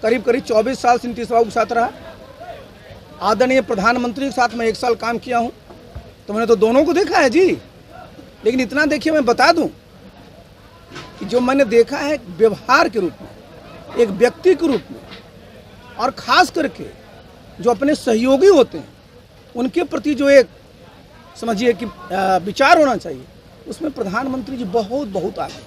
करीब करीब 24 साल से नीतीश बाबू के साथ रहा। आदरणीय प्रधानमंत्री के साथ मैं 1 साल काम किया हूँ, तो मैंने तो दोनों को देखा है जी। लेकिन इतना देखिए, मैं बता दूं कि जो मैंने देखा है व्यवहार के रूप में, एक व्यक्ति के रूप में, और ख़ास करके जो अपने सहयोगी होते हैं उनके प्रति जो एक समझिए कि विचार होना चाहिए, उसमें प्रधानमंत्री जी बहुत बहुत आगे।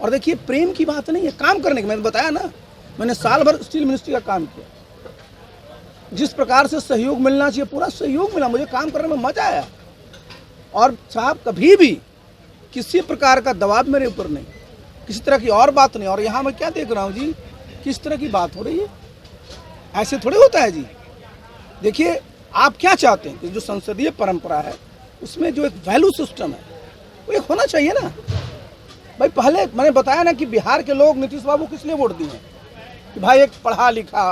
और देखिए, प्रेम की बात नहीं है, काम करने की। मैंने बताया ना, मैंने साल भर स्टील मिनिस्ट्री का काम किया। जिस प्रकार से सहयोग मिलना चाहिए पूरा सहयोग मिला, मुझे काम करने में मजा आया। और साहब कभी भी किसी प्रकार का दबाव मेरे ऊपर नहीं, किसी तरह की और बात नहीं। और यहाँ मैं क्या देख रहा हूँ जी, किस तरह की बात हो रही है, ऐसे थोड़े होता है जी। देखिए, आप क्या चाहते हैं कि जो संसदीय परंपरा है उसमें जो एक वैल्यू सिस्टम है वो एक होना चाहिए ना भाई। पहले मैंने बताया ना कि बिहार के लोग नीतीश बाबू किस लिए वोट दिए हैं, कि भाई एक पढ़ा लिखा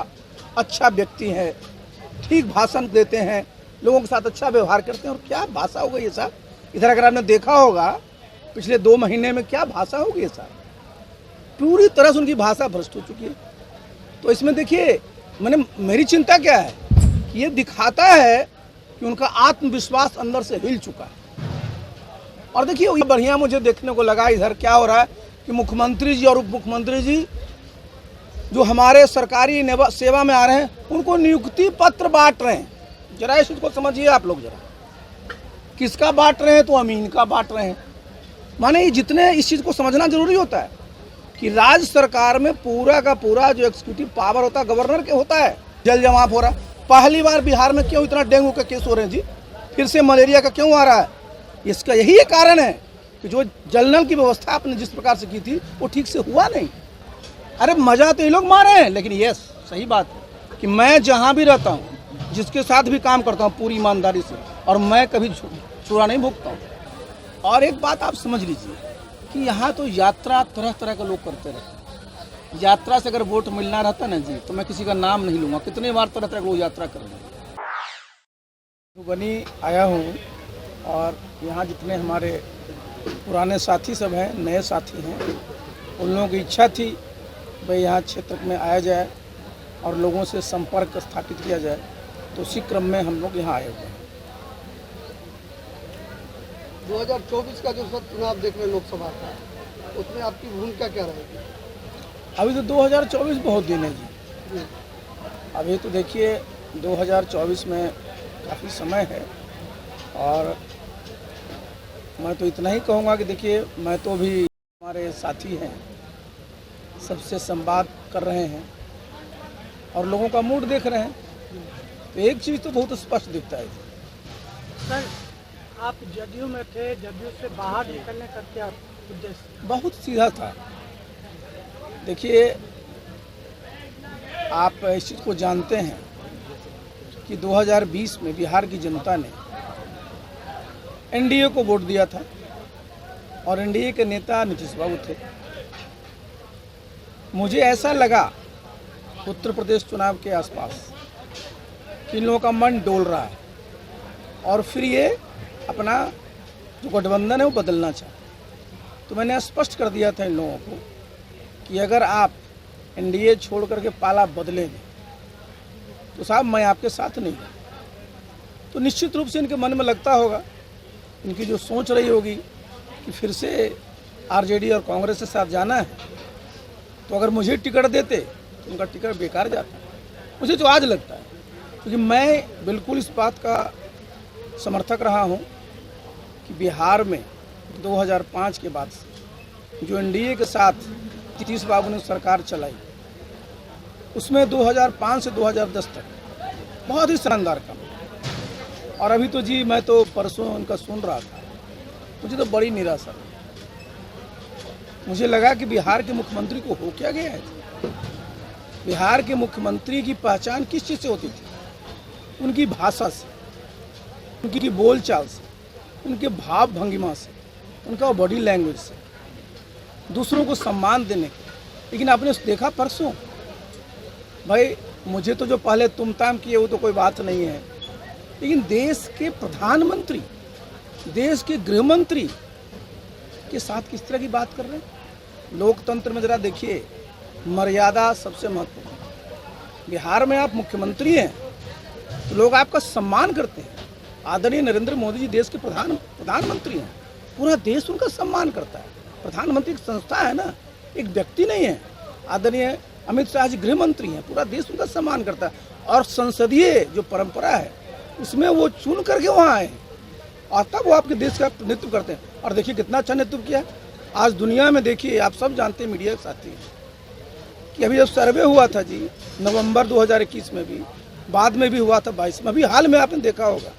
अच्छा व्यक्ति है, ठीक भाषण देते हैं, लोगों के साथ अच्छा व्यवहार करते हैं। और क्या भाषा हो गई है साहब, इधर अगर आपने देखा होगा पिछले 2 महीने में क्या भाषा हो गई है साहब, पूरी तरह से उनकी भाषा भ्रष्ट हो चुकी है। तो इसमें देखिए, मेरी चिंता क्या है कि ये दिखाता है कि उनका आत्मविश्वास अंदर से हिल चुका है। और देखिए, ये बढ़िया मुझे देखने को लगा इधर क्या हो रहा है कि मुख्यमंत्री जी और उप मुख्यमंत्री जी जो हमारे सरकारी सेवा में आ रहे हैं उनको नियुक्ति पत्र बांट रहे हैं। जरा इस चीज को समझिए आप लोग, जरा किसका बांट रहे हैं, तो अमीन का बांट रहे हैं। माने ये जितने इस चीज को समझना जरूरी होता है कि राज्य सरकार में पूरा का पूरा जो एग्जीक्यूटिव पावर होता है गवर्नर के होता है। जल जमाव हो रहा है, पहली बार बिहार में क्यों इतना डेंगू के केस हो रहे हैं जी, फिर से मलेरिया का क्यों आ रहा है, इसका यही एक कारण है कि जो जल नल की व्यवस्था आपने जिस प्रकार से की थी वो ठीक से हुआ नहीं। अरे मजा तो ये लोग मारे हैं, लेकिन ये सही बात है कि मैं जहाँ भी रहता हूँ, जिसके साथ भी काम करता हूँ पूरी ईमानदारी से, और मैं कभी चूड़ा नहीं भुगता हूँ। और एक बात आप समझ लीजिए कि यहाँ तो यात्रा तरह तरह के लोग करते रहते हैं। यात्रा से अगर वोट मिलना रहता ना जी, तो मैं किसी का नाम नहीं लूँगा, कितने बार तरह तरह के लोग यात्रा कर रहे हैं। बनी आया हूँ, और यहाँ जितने हमारे पुराने साथी सब हैं, नए साथी हैं, उन लोगों की इच्छा थी भाई यहाँ क्षेत्र में आया जाए और लोगों से संपर्क स्थापित किया जाए, तो उसी क्रम में हम लोग यहाँ आए हुए हैं। 2024 का जो चुनाव देख रहे हैं लोकसभा का, उसमें आपकी भूमिका क्या रहेगी? अभी तो 2024 बहुत दिन है जी। अभी तो देखिए 2024 में काफ़ी समय है। और मैं तो इतना ही कहूँगा कि देखिए, मैं तो भी हमारे साथी हैं, सबसे संवाद कर रहे हैं और लोगों का मूड देख रहे हैं, तो एक चीज़ तो बहुत स्पष्ट दिखता है। सर, आप जदयू में थे, जदयू से बाहर निकलने का क्या उद्देश्य? बहुत सीधा था। देखिए, आप इस चीज़ को जानते हैं कि 2020 में बिहार की जनता ने एनडीए को वोट दिया था, और एनडीए के नेता नीतीश बाबू थे। मुझे ऐसा लगा उत्तर प्रदेश चुनाव के आसपास कि इन लोगों का मन डोल रहा है, और फिर ये अपना जो गठबंधन है वो बदलना चाहते। तो मैंने स्पष्ट कर दिया था इन लोगों को कि अगर आप एनडीए छोड़ करके पाला बदलेंगे तो साहब मैं आपके साथ नहीं हूँ। तो निश्चित रूप से इनके मन में लगता होगा, इनकी जो सोच रही होगी कि फिर से आरजेडी और कांग्रेस के साथ जाना है, तो अगर मुझे टिकट देते तो उनका टिकट बेकार जाता। मुझे तो आज लगता है, क्योंकि मैं बिल्कुल इस बात का समर्थक रहा हूँ कि बिहार में 2005 के बाद से जो एनडीए के साथ नीतीश बाबू ने सरकार चलाई, उसमें 2005 से 2010 तक बहुत ही शानदार काम। और अभी तो जी मैं तो परसों उनका सुन रहा था, मुझे तो बड़ी निराशा हुई। मुझे लगा कि बिहार के मुख्यमंत्री को हो क्या गया है। बिहार के मुख्यमंत्री की पहचान किस चीज़ से होती थी? उनकी भाषा से, उनकी बोलचाल से, उनके भाव भंगिमा से, उनका बॉडी लैंग्वेज से, दूसरों को सम्मान देने के। लेकिन आपने देखा परसों, भाई मुझे तो जो पहले तुम ताम किए वो तो कोई बात नहीं है, लेकिन देश के प्रधानमंत्री, देश के गृहमंत्री के साथ किस तरह की बात कर रहे हैं। लोकतंत्र में जरा देखिए, मर्यादा सबसे महत्वपूर्ण है। बिहार में आप मुख्यमंत्री हैं तो लोग आपका सम्मान करते हैं। आदरणीय नरेंद्र मोदी जी देश के प्रधानमंत्री हैं, पूरा देश उनका सम्मान करता है। प्रधानमंत्री की संस्था है ना, एक व्यक्ति नहीं है। आदरणीय अमित शाह जी गृह मंत्री हैं, पूरा देश उनका सम्मान करता है। और संसदीय जो परंपरा है उसमें वो चुन करके वहाँ आए और तब वो आपके देश का नेतृत्व करते हैं। और देखिए कितना अच्छा नेतृत्व किया। आज दुनिया में देखिए, आप सब जानते हैं, मीडिया के साथी, कि अभी जब सर्वे हुआ था जी नवंबर 2021 में भी, बाद में भी हुआ था 22 में, अभी हाल में आपने देखा होगा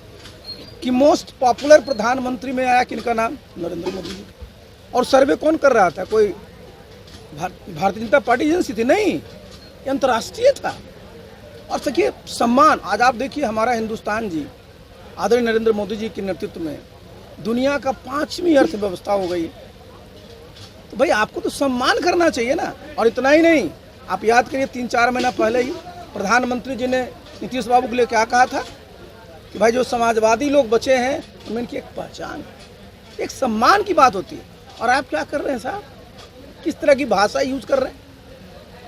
कि मोस्ट पॉपुलर प्रधानमंत्री में आया किनका नाम? नरेंद्र मोदी जी। और सर्वे कौन कर रहा था? कोई भारतीय जनता पार्टी एजेंसी थी? नहीं, ये अंतर्राष्ट्रीय था। और देखिए सम्मान, आज आप देखिए हमारा हिंदुस्तान जी आदरणीय नरेंद्र मोदी जी के नेतृत्व में दुनिया का 5वीं अर्थव्यवस्था हो गई। तो भाई आपको तो सम्मान करना चाहिए ना। और इतना ही नहीं, आप याद करिए 3-4 महीना पहले ही प्रधानमंत्री जी ने नीतीश बाबू के लिए क्या कहा था कि भाई जो समाजवादी लोग बचे हैं उनमें इनकी एक पहचान, एक सम्मान की बात होती है। और आप क्या कर रहे हैं साहब? किस तरह की भाषा यूज कर रहे हैं?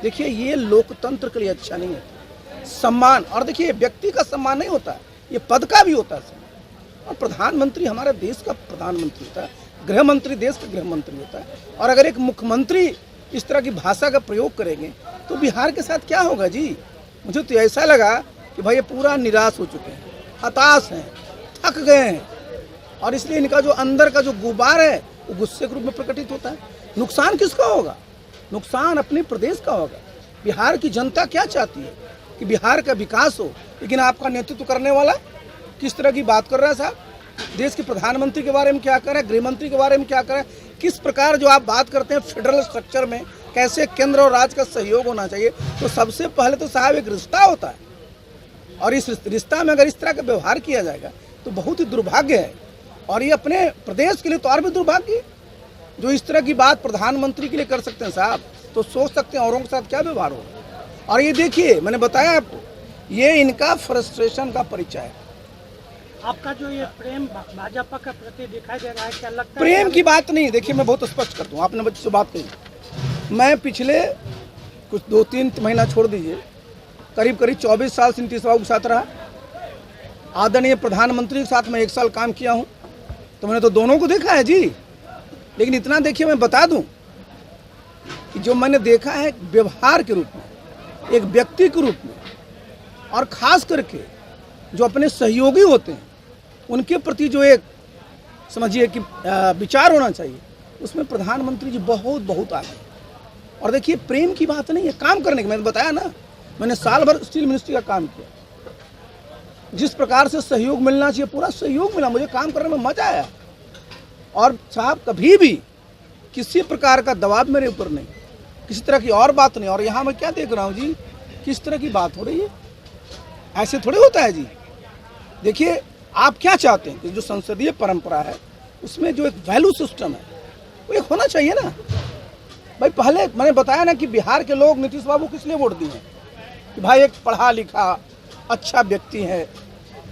देखिए ये लोकतंत्र के लिए अच्छा नहीं है। सम्मान, और देखिए व्यक्ति का सम्मान नहीं होता है, ये पद का भी होता है सम्मान। और प्रधानमंत्री हमारे देश का प्रधानमंत्री होता है, गृह मंत्री देश का गृह मंत्री होता है। और अगर एक मुख्यमंत्री इस तरह की भाषा का प्रयोग करेंगे तो बिहार के साथ क्या होगा जी? मुझे तो ऐसा लगा कि भाई ये पूरा निराश हो चुके हैं, हताश हैं, थक गए हैं। और इसलिए इनका जो अंदर का जो गुबार है वो गुस्से के रूप में प्रकटित होता है। नुकसान किसका होगा? नुकसान अपने प्रदेश का होगा। बिहार की जनता क्या चाहती है कि बिहार का विकास हो, लेकिन आपका नेतृत्व करने वाला किस तरह की बात कर रहा है साहब? देश के प्रधानमंत्री के बारे में क्या कर रहा है, गृह मंत्री के बारे में क्या कर रहा है, किस प्रकार जो आप बात करते हैं फेडरल स्ट्रक्चर में कैसे केंद्र और राज्य का सहयोग होना चाहिए। तो सबसे पहले तो साहब एक रिश्ता होता है, और इस रिश्ता में अगर इस तरह का व्यवहार किया जाएगा तो बहुत ही दुर्भाग्य है। और ये अपने प्रदेश के लिए तो और भी दुर्भाग्य, जो इस तरह की बात प्रधानमंत्री के लिए कर सकते हैं साहब, तो सोच सकते हैं औरों के साथ क्या व्यवहार होगा। और ये देखिए मैंने बताया आपको, ये इनका फ्रस्ट्रेशन का परिचय है। आपका जो ये प्रेम भाजपा के प्रति दिखाई दे रहा है, क्या लगता है? प्रेम की बात नहीं, देखिए मैं बहुत स्पष्ट करता हूँ, आपने बच्चे से बात कही। मैं पिछले कुछ 2-3 महीना छोड़ दीजिए, करीब 24 साल से नीतीश बाबू के साथ रहा। आदरणीय प्रधानमंत्री के साथ मैं 1 साल काम किया हूँ, तो मैंने तो दोनों को देखा है जी। लेकिन इतना देखिए मैं बता दूं कि जो मैंने देखा है व्यवहार के रूप में, एक व्यक्ति के रूप में, और ख़ास करके जो अपने सहयोगी होते हैं उनके प्रति जो एक समझिए कि विचार होना चाहिए, उसमें प्रधानमंत्री जी बहुत आगे। और देखिए प्रेम की बात नहीं है, काम करने की। मैंने बताया ना, मैंने साल भर स्टील मिनिस्ट्री का काम किया। जिस प्रकार से सहयोग मिलना चाहिए पूरा सहयोग मिला, मुझे काम करने में मजा आया। और साहब कभी भी किसी प्रकार का दबाव मेरे ऊपर नहीं, किसी तरह की और बात नहीं। और यहाँ मैं क्या देख रहा हूँ जी, किस तरह की बात हो रही है, ऐसे थोड़े होता है जी। देखिए आप क्या चाहते हैं कि जो संसदीय परंपरा है उसमें जो एक वैल्यू सिस्टम है वो एक होना चाहिए ना भाई। पहले मैंने बताया ना कि बिहार के लोग नीतीश बाबू किस लिए वोट दिए कि भाई एक पढ़ा लिखा अच्छा व्यक्ति है,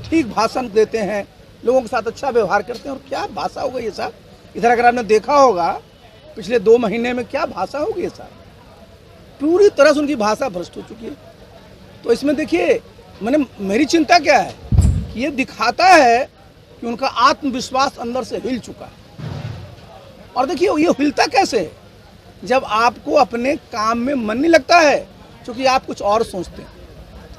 ठीक भाषण देते हैं, लोगों के साथ अच्छा व्यवहार करते हैं। और क्या भाषा हो गई है साहब, इधर अगर आपने देखा होगा पिछले 2 महीने में क्या भाषा हो गई है साहब, पूरी तरह से उनकी भाषा भ्रष्ट हो चुकी है। तो इसमें देखिए मेरी चिंता क्या है कि ये दिखाता है कि उनका आत्मविश्वास अंदर से हिल चुका है। और देखिए ये हिलता कैसे है, जब आपको अपने काम में मन नहीं लगता है, क्योंकि आप कुछ और सोचते हैं।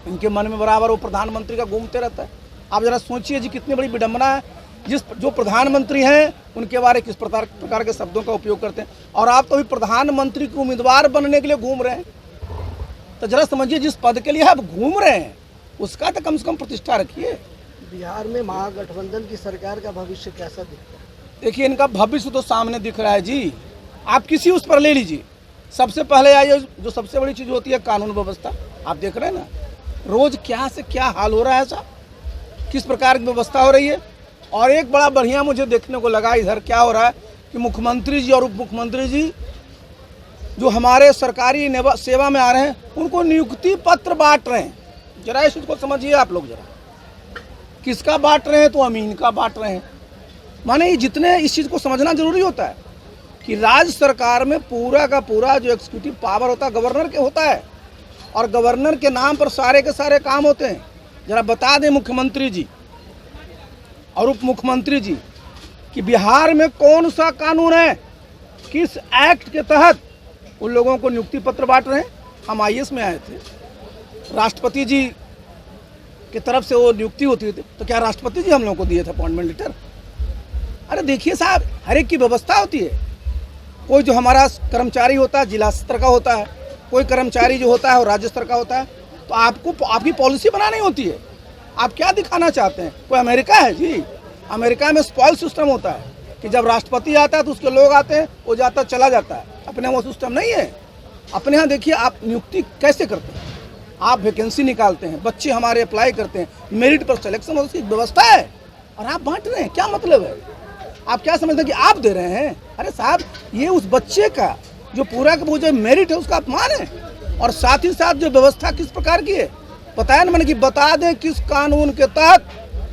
इनके मन में बराबर वो प्रधानमंत्री का घूमते रहता है। आप जरा सोचिए जी कितनी बड़ी विडंबना है, जो प्रधानमंत्री हैं उनके बारे किस प्रकार के शब्दों का उपयोग करते हैं। और आप तो अभी प्रधानमंत्री के उम्मीदवार बनने के लिए घूम रहे हैं। तो जरा समझिए जिस पद के लिए आप घूम रहे हैं उसका तो कम से कम प्रतिष्ठा रखिए। बिहार में महागठबंधन की सरकार का भविष्य कैसा दिखता है? देखिए इनका भविष्य तो सामने दिख रहा है जी। आप किसी उस पर ले लीजिए, सबसे पहले आइए जो सबसे बड़ी चीज़ होती है कानून व्यवस्था। आप देख रहे हैं ना रोज क्या से क्या हाल हो रहा है साहब, किस प्रकार की व्यवस्था हो रही है। और एक बड़ा बढ़िया मुझे देखने को लगा इधर क्या हो रहा है कि मुख्यमंत्री जी और उप मुख्यमंत्री जी जो हमारे सरकारी सेवा में आ रहे हैं उनको नियुक्ति पत्र बांट रहे हैं। जरा इस चीज़ को समझिए आप लोग, जरा किसका बांट रहे हैं, तो अमीन का बांट रहे हैं। माने जितने इस चीज़ को समझना जरूरी होता है कि राज्य सरकार में पूरा का पूरा जो एग्जीक्यूटिव पावर होता है गवर्नर के होता है, और गवर्नर के नाम पर सारे के सारे काम होते हैं। जरा बता दें मुख्यमंत्री जी और उप मुख्यमंत्री जी कि बिहार में कौन सा कानून है, किस एक्ट के तहत उन लोगों को नियुक्ति पत्र बांट रहे हैं। हम IAS में आए थे, राष्ट्रपति जी की तरफ से वो नियुक्ति होती थी, तो क्या राष्ट्रपति जी हम लोगों को दिए थे अपॉइंटमेंट लेटर? अरे देखिए साहब, हर एक की व्यवस्था होती है। कोई जो हमारा कर्मचारी होता है जिला स्तर का होता है, कोई कर्मचारी जो होता है वो राज्य स्तर का होता है। तो आपको आपकी पॉलिसी बनानी होती है। आप क्या दिखाना चाहते हैं? कोई अमेरिका है जी? अमेरिका में स्पॉइल सिस्टम होता है कि जब राष्ट्रपति आता है तो उसके लोग आते हैं, वो जाता चला जाता है। अपने वो सिस्टम नहीं है। अपने यहाँ देखिए आप नियुक्ति कैसे करते हैं, आप वैकेंसी निकालते हैं, बच्चे हमारे अप्लाई करते हैं, मेरिट पर सिलेक्शन और उसकी व्यवस्था है, और आप बांट रहे हैं। क्या मतलब है? आप क्या समझते हैं कि आप दे रहे हैं? अरे साहब, ये उस बच्चे का जो पूरा का जो मेरिट है उसका अपमान है। और साथ ही साथ जो व्यवस्था किस प्रकार की है बताया ना मैंने कि बता दें किस कानून के तहत।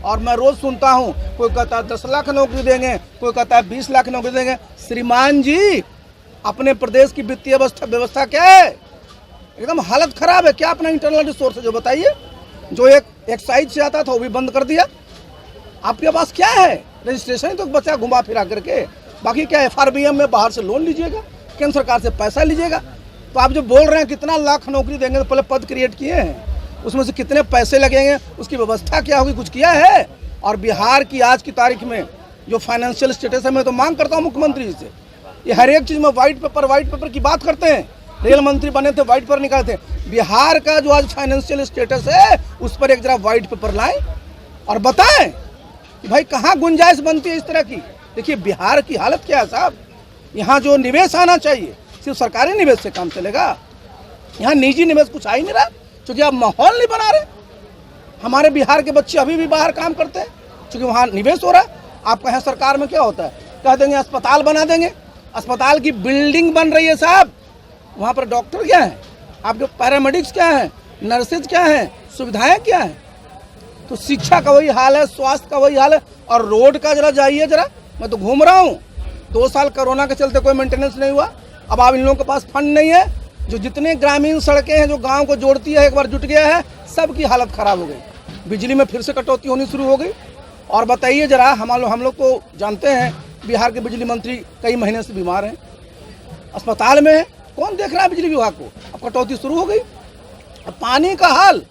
और मैं रोज सुनता हूँ, कोई कहता है 10 लाख नौकरी देंगे, कोई कहता है 20 लाख नौकरी देंगे। श्रीमान जी, अपने प्रदेश की वित्तीय व्यवस्था क्या है? एकदम हालत खराब है। क्या अपना इंटरनल रिसोर्स है जो बताइए? जो एक एक्साइज से आता था वो भी बंद कर दिया। आपके पास क्या है? रजिस्ट्रेशन ही तो बचा घुमा फिरा करके। बाकी क्या FRBM में बाहर से लोन लीजिएगा, केंद्र सरकार से पैसा लीजिएगा। तो आप जो बोल रहे हैं कितना लाख नौकरी देंगे, तो पहले पद क्रिएट किए हैं, उसमें से कितने पैसे लगेंगे, उसकी व्यवस्था क्या होगी, कुछ किया है? और बिहार की आज की तारीख में जो फाइनेंशियल स्टेटस है, मैं तो मांग करता हूँ मुख्यमंत्री जी से, ये हर एक चीज़ में व्हाइट पेपर की बात करते हैं। रेल मंत्री बने थे, व्हाइट पेपर निकालते हैं। बिहार का जो आज फाइनेंशियल स्टेटस है उस पर एक जरा व्हाइट पेपर लाएं और बताएं कि भाई कहाँ गुंजाइश बनती है इस तरह की। देखिए बिहार की हालत क्या है साहब, यहाँ जो निवेश आना चाहिए सिर्फ सरकारी निवेश से काम चलेगा। यहाँ निजी निवेश कुछ आ ही नहीं रहा, क्योंकि आप माहौल नहीं बना रहे। हमारे बिहार के बच्चे अभी भी बाहर काम करते हैं क्योंकि वहाँ निवेश हो रहा है। आप कहें सरकार में क्या होता है, कह देंगे अस्पताल बना देंगे, अस्पताल की बिल्डिंग बन रही है साहब, वहाँ पर डॉक्टर क्या है, आपके पैरामेडिक्स क्या है, नर्सेज क्या है, सुविधाएं क्या है। तो शिक्षा का वही हाल है, स्वास्थ्य का वही हाल है। और रोड का जरा जाइए, जरा मैं तो घूम रहा हूँ, 2 साल कोरोना के चलते कोई मेंटेनेंस नहीं हुआ। अब आप इन लोगों के पास फंड नहीं है, जो जितने ग्रामीण सड़कें हैं जो गांव को जोड़ती है, एक बार जुट गया है, सबकी हालत खराब हो गई। बिजली में फिर से कटौती होनी शुरू हो गई। और बताइए जरा, हम लोग को जानते हैं बिहार के बिजली मंत्री कई महीने से बीमार हैं, अस्पताल में है, कौन देख रहा है बिजली विभाग को? अब कटौती शुरू हो गई। अब पानी का हाल,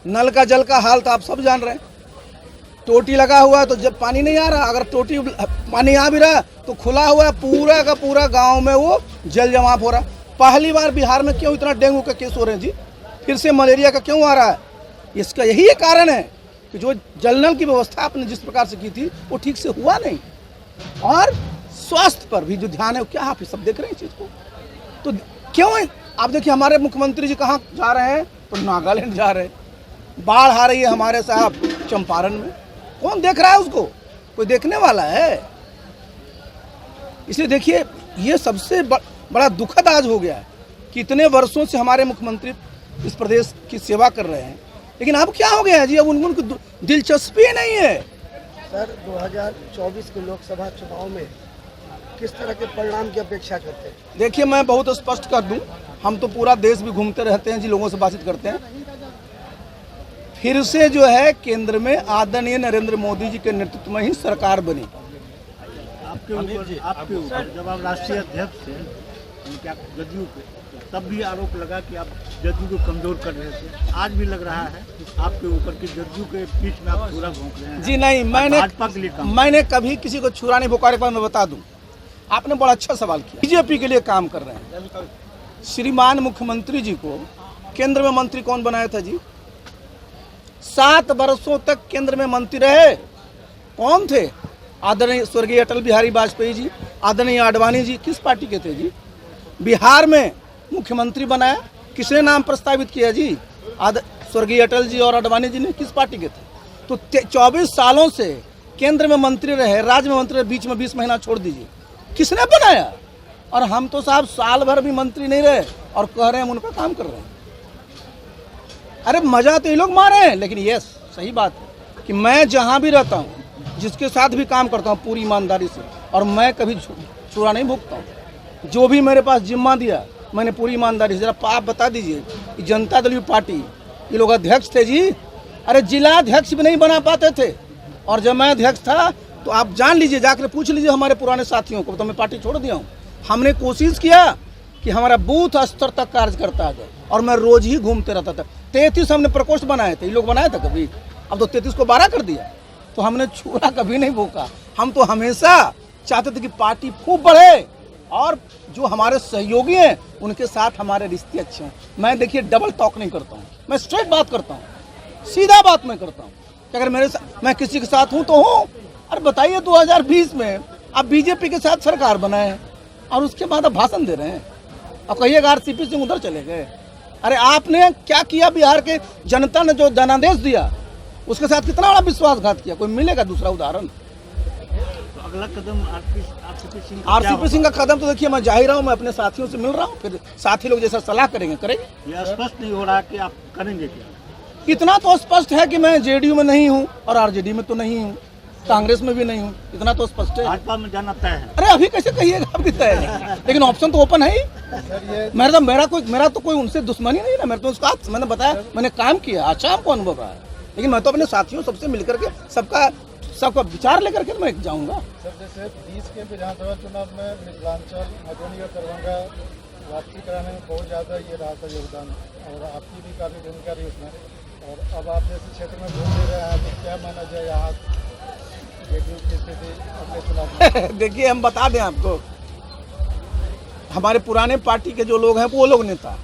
नल का जल का हाल तो आप सब जान रहे हैं। टोटी लगा हुआ है तो जब पानी नहीं आ रहा, अगर टोटी पानी आ भी रहा तो खुला हुआ है, पूरा का पूरा गांव में वो जल जमाव हो रहा। पहली बार बिहार में क्यों इतना डेंगू के केस हो रहे हैं जी? फिर से मलेरिया का क्यों आ रहा है? इसका यही एक कारण है कि जो जल नल की व्यवस्था आपने जिस प्रकार से की थी वो ठीक से हुआ नहीं। और स्वास्थ्य पर भी जो ध्यान है, क्या आप सब देख रहे हैं इस चीज़ को? तो क्यों है? आप देखिए हमारे मुख्यमंत्री जी कहाँ जा रहे हैं, तो नागालैंड जा रहे हैं। बाढ़ आ रही है हमारे साहब चंपारण में, कौन देख रहा है उसको? कोई देखने वाला है? इसलिए देखिए ये सबसे बड़ा दुखद आज हो गया है कि इतने वर्षों से हमारे मुख्यमंत्री इस प्रदेश की सेवा कर रहे हैं, लेकिन अब क्या हो गया है जी? अब उनको दिलचस्पी नहीं है। सर 2024 के लोकसभा चुनाव में किस तरह के परिणाम की अपेक्षा करते हैं? देखिए मैं बहुत स्पष्ट कर दूं, हम तो पूरा देश भी घूमते रहते हैं जी, लोगों से बातचीत करते हैं। फिर से जो है केंद्र में आदरणीय नरेंद्र मोदी जी के नेतृत्व में ही सरकार बनी। आपके ऊपर जब आप राष्ट्रीय अध्यक्ष थे क्या जदयू के, तब भी आरोप लगा कि आप जदयू को कमजोर कर रहे थे। आज भी लग रहा है आपके ऊपर कि जदयू के बीच में आप छुरा भोंक रहे हैं। जी नहीं, मैंने कभी किसी को छुरा नहीं भोंका। मैं बता दूं, आपने बड़ा अच्छा सवाल किया। बीजेपी के लिए काम कर रहे हैं। श्रीमान मुख्यमंत्री जी को केंद्र में मंत्री कौन बनाया था जी? 7 वर्षों तक केंद्र में मंत्री रहे। कौन थे? आदरणीय स्वर्गीय अटल बिहारी वाजपेयी जी, आदरणीय आडवाणी जी। किस पार्टी के थे जी? बिहार में मुख्यमंत्री बनाया, किसने नाम प्रस्तावित किया जी? स्वर्गीय अटल जी और आडवाणी जी ने। किस पार्टी के थे? तो 24 सालों से केंद्र में मंत्री रहे, राज्य में मंत्री रहे, बीच में 20 महीना छोड़ दीजिए, किसने बनाया? और हम तो साहब साल भर भी मंत्री नहीं रहे और कह रहे हैं हम उनका काम कर रहे हैं। अरे मजा तो ये लोग मारे हैं, लेकिन ये सही बात है कि मैं जहां भी रहता हूं, जिसके साथ भी काम करता हूं पूरी ईमानदारी से, और मैं कभी छुरा नहीं भोगता हूं। जो भी मेरे पास जिम्मा दिया मैंने पूरी ईमानदारी से, जरा आप बता दीजिए कि जनता दल पार्टी ये लोग अध्यक्ष थे जी, अरे जिला अध्यक्ष भी नहीं बना पाते थे, और जब मैं अध्यक्ष था तो आप जान लीजिए, जाकर पूछ लीजिए हमारे पुराने साथियों को, तो मैं पार्टी छोड़ दिया हूँ। हमने कोशिश किया कि हमारा बूथ स्तर तक कार्यकर्ता आ जाए, और मैं रोज ही घूमते रहता था। 33 हमने प्रकोष्ठ बनाए थे, ये लोग बनाए थे कभी? अब तो 33 को 12 कर दिया। तो हमने छुरा कभी नहीं भूखा, हम तो हमेशा चाहते थे कि पार्टी खूब बढ़े, और जो हमारे सहयोगी हैं उनके साथ हमारे रिश्ते अच्छे हों। मैं देखिए डबल टॉक नहीं करता हूँ, मैं स्ट्रेट बात करता हूँ, सीधा बात मैं करता हूँ कि अगर मैं किसी के साथ हूँ तो हूँ। अरे बताइए 2020 में आप बीजेपी के साथ सरकार बनाए और उसके बाद आप भाषण दे रहे हैं, अब कहिएगा आरसीपी सिंह उधर चले गए। अरे आपने क्या किया? बिहार के जनता ने जो जनादेश दिया उसके साथ कितना बड़ा विश्वासघात किया, कोई मिलेगा दूसरा उदाहरण? तो अगला कदम आरसीपी सिंह का कदम तो देखिए, मैं जा ही रहा हूँ, मैं अपने साथियों से मिल रहा हूँ, फिर साथी लोग जैसा सलाह करेंगे। यह स्पष्ट नहीं हो रहा कि आप करेंगे क्या? इतना तो स्पष्ट है कि मैं जेडीयू में नहीं हूँ और आरजेडी में तो नहीं हूँ, कांग्रेस में भी नहीं हूँ, इतना तो स्पष्ट है। भाजपा में जाना तय है? अरे अभी कैसे कहिएगा, अभी तय है, लेकिन ऑप्शन तो ओपन है ही। मेरा तो कोई उनसे दुश्मनी नहीं ना, मेरे तो उसका मैंने बताया, मैंने काम किया, अच्छा हमको अनुभव रहा है, लेकिन मैं तो अपने साथियों सबसे मिलकर के सबका विचार लेकर के मैं जाऊंगा। सर जैसे 20 के विधानसभा चुनाव में मिथिलांचल, मधुबनी और दरभंगा वापसी कराने में बहुत ज़्यादा ये रहा था योगदान, और आपकी भी काफ़ी भूमिका रही उसमें, और अब आप जैसे क्षेत्र में घूम रहे हैं, तो क्या माना जाए यहाँ जेडीयू की स्थिति अगले चुनाव में? देखिए हम बता दें आपको, हमारे पुराने पार्टी के जो लोग हैं वो लोग नेता,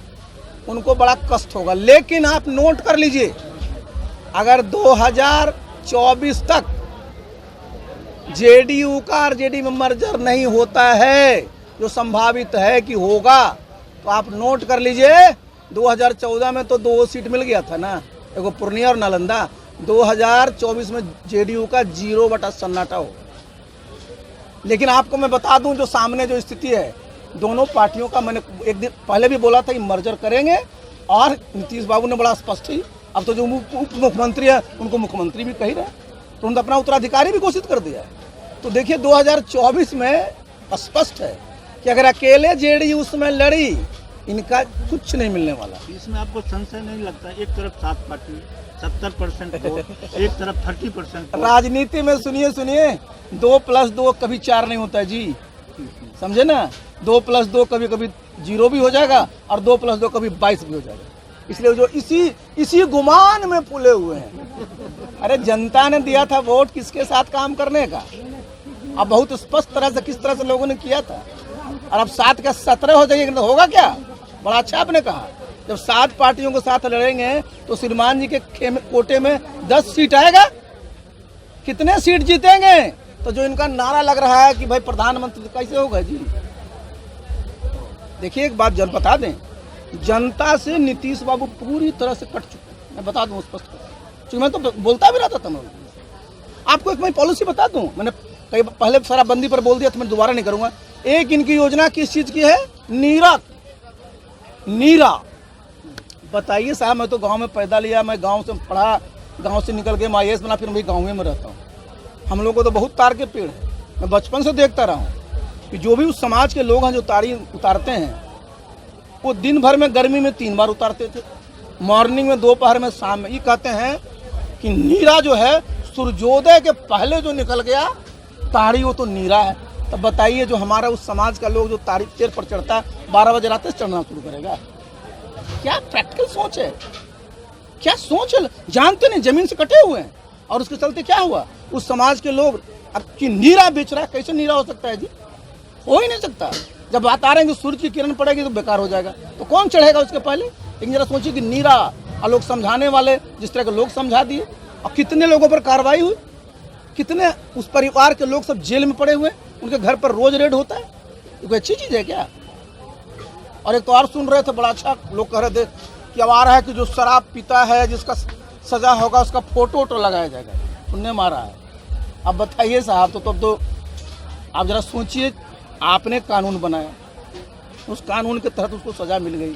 उनको बड़ा कष्ट होगा, लेकिन आप नोट कर लीजिए, अगर 2024 तक जेडीयू का आरजेडी में मर्जर नहीं होता है, जो संभावित है कि होगा, तो आप नोट कर लीजिए 2014 में तो 2 सीट मिल गया था ना, एगो पूर्णिया और नालंदा। 2024 में जेडीयू का 0 बटा सन्नाटा हो। लेकिन आपको मैं बता दूं, जो सामने जो स्थिति है दोनों पार्टियों का, मैंने एक दिन पहले भी बोला था कि मर्जर करेंगे, और नीतीश बाबू ने बड़ा स्पष्ट ही, अब तो जो उप मुख्यमंत्री है उनको मुख्यमंत्री भी कही रहे, तो उन्होंने अपना उत्तराधिकारी भी घोषित कर दिया है। तो देखिए 2024 में स्पष्ट है कि अगर अकेले जेडीयू उसमें लड़ी, इनका कुछ नहीं मिलने वाला। इसमें आपको संशय नहीं लगता, एक तरफ 7 पार्टी 70% वोट, एक तरफ 30%? राजनीति में सुनिए 2 + 2 कभी 4 नहीं होता है जी, समझे ना, 2 + 2 कभी कभी 0 भी हो जाएगा, और 2 + 2 कभी 22 भी हो जाएगा। इसलिए जो इसी गुमान में फूले हुए हैं। अरे जनता ने दिया था वोट किसके साथ काम करने का, अब बहुत स्पष्ट तरह से किस तरह से लोगों ने किया था, और अब 7 का 17 हो जाएगा तो होगा क्या? बड़ा अच्छा आपने कहा, जब 7 पार्टियों के साथ लड़ेंगे तो श्रीमान जी के कोटे में 10 सीट आएगा, कितने सीट जीतेंगे? तो जो इनका नारा लग रहा है कि भाई प्रधानमंत्री कैसे होगा जी? देखिए एक बात जब बता दें, जनता से नीतीश बाबू पूरी तरह से कट चुके हैं, मैं बता दूं स्पष्ट, क्योंकि मैं तो बोलता भी रहता था। मैं आपको एक मैं पॉलिसी बता दूं, मैंने कई पहले शराबबंदी पर बोल दिया तो मैं दोबारा नहीं करूंगा। एक इनकी योजना किस चीज की है? नीरा। बताइए साहब, मैं तो गांव में पैदा लिया, मैं गांव से पढ़ा, गांव से निकल के मैं IAS बना, फिर मैं गाँव में रहता हूँ। हम लोग को तो बहुत तार के पेड़ है, मैं बचपन से देखता रहा हूँ कि जो भी उस समाज के लोग हैं जो तारी उतारते हैं, वो दिन भर में गर्मी में 3 बार उतारते थे, मॉर्निंग में, दोपहर में, शाम में। ये कहते हैं कि नीरा जो है सूर्योदय के पहले जो निकल गया ताड़ी, वो तो नीरा है। तब बताइए जो हमारा उस समाज का लोग जो ताड़ी पेड़ पर चढ़ता है 12 बजे रात से चढ़ना शुरू करेगा? क्या प्रैक्टिकल सोच है, क्या सोच है? जानते नहीं, जमीन से कटे हुए हैं, और उसके चलते क्या हुआ, उस समाज के लोग अब कि नीरा बेच रहा है। कैसे नीरा हो सकता है जी? हो ही नहीं सकता। जब बात आ रहे हैं कि सूर्य की किरण पड़ेगी तो बेकार हो जाएगा, तो कौन चढ़ेगा उसके पहले? लेकिन जरा सोचिए कि नीरा, और लोग समझाने वाले जिस तरह के लोग समझा दिए, और कितने लोगों पर कार्रवाई हुई, कितने उस परिवार के लोग सब जेल में पड़े हुए, उनके घर पर रोज रेड होता है। ये कोई अच्छी चीज़ है क्या? और एक तो और सुन रहे थे, बड़ा अच्छा लोग कह रहे थे कि अब आ रहा है कि जो शराब पीता है जिसका सजा होगा उसका फोटो लगाया जाएगा, उनने मारा है। अब बताइए साहब, तो तब तो आप जरा सोचिए, आपने कानून बनाया, उस कानून के तहत उसको सजा मिल गई,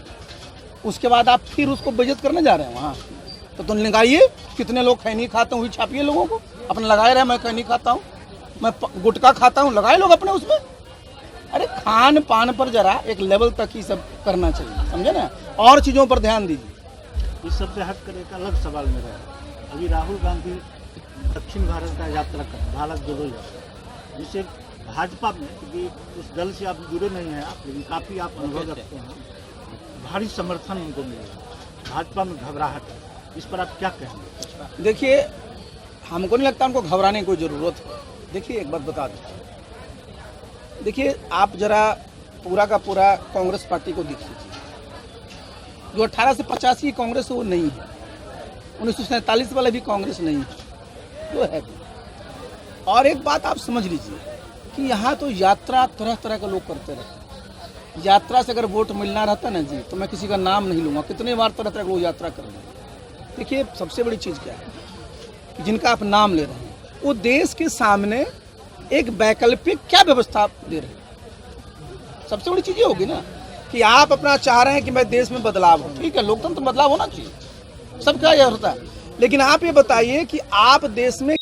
उसके बाद आप फिर उसको बेइज्जत करने जा रहे हैं वहाँ। तो लगाइए, कितने लोग खैनी खाते हैं वही छापिए लोगों को, अपने लगाए रहे, मैं खैनी खाता हूँ, मैं गुटखा खाता हूँ, लगाए लोग अपने उसमें। अरे खान पान पर जरा एक लेवल तक ही सब करना चाहिए, समझे ना, और चीज़ों पर ध्यान दीजिए। इस सबसे हट कर एक अलग सवाल मेरा है। अभी राहुल गांधी दक्षिण भारत का यात्रा कर, भारत जोड़ो यात्रा, जिससे भाजपा में, क्योंकि उस दल से आप जुड़े नहीं हैं आप, लेकिन काफ़ी आप अनुभव रखते हैं, भारी समर्थन उनको मिलेगा, भाजपा में घबराहट है, इस पर आप क्या कहेंगे? देखिए, हमको नहीं लगता उनको घबराने की कोई ज़रूरत है। देखिए, एक बात बता दूँ, देखिए आप जरा पूरा का पूरा कांग्रेस पार्टी को देख लीजिए। जो 18 से 85 की कांग्रेस है वो नहीं है, 1947 वाला भी कांग्रेस नहीं है, वो है। और एक बात आप समझ लीजिए कि यहाँ तो यात्रा तरह तरह के लोग करते रहते हैं। यात्रा से अगर वोट मिलना रहता ना जी, तो मैं किसी का नाम नहीं लूँगा, कितने बार तरह तरह के लोग यात्रा कर रहे हैं। देखिए, सबसे बड़ी चीज़ क्या है कि जिनका आप नाम ले रहे हैं वो देश के सामने एक वैकल्पिक क्या व्यवस्था दे रहे हैं। सबसे बड़ी चीज़ ये होगी ना कि आप अपना चाह रहे हैं कि मैं देश में बदलाव हो, ठीक है, लोकतंत्र में बदलाव होना चाहिए, सबका यह होता है, लेकिन आप ये बताइए कि आप देश में